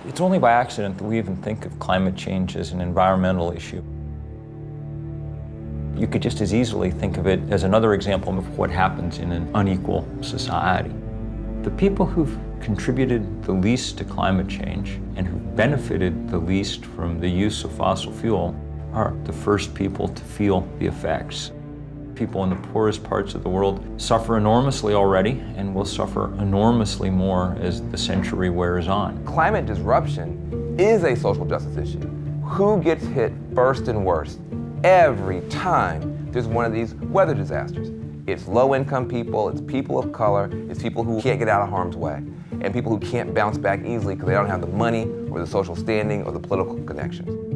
It's only by accident that we even think of climate change as an environmental issue. You could just as easily think of it as another example of what happens in an unequal society. The people who've contributed the least to climate change and who've benefited the least from the use of fossil fuel are the first people to feel the effects. People in the poorest parts of the world suffer enormously already and will suffer enormously more as the century wears on. Climate disruption is a social justice issue. Who gets hit first and worst every time there's one of these weather disasters? It's low-income people, it's people of color, it's people who can't get out of harm's way, and people who can't bounce back easily because they don't have the money or the social standing or the political connections.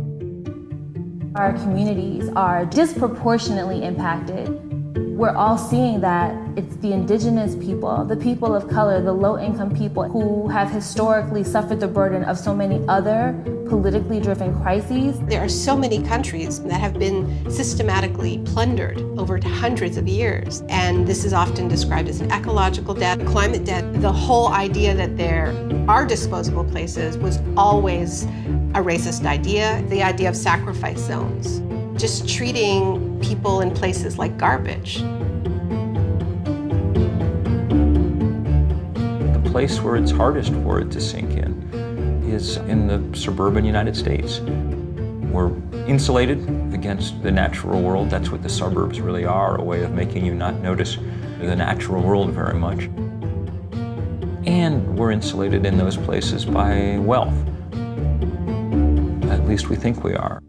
Our communities are disproportionately impacted. We're all seeing that it's the indigenous people, the people of color, the low-income people who have historically suffered the burden of so many other politically driven crises. There are so many countries that have been systematically plundered over hundreds of years, and this is often described as an ecological debt, climate debt. The whole idea that there are disposable places was always a racist idea, the idea of sacrifice zones, just treating people in places like garbage. The place where it's hardest for it to sink in is in the suburban United States. We're insulated against the natural world. That's what the suburbs really are, a way of making you not notice the natural world very much. And we're insulated in those places by wealth. At least we think we are.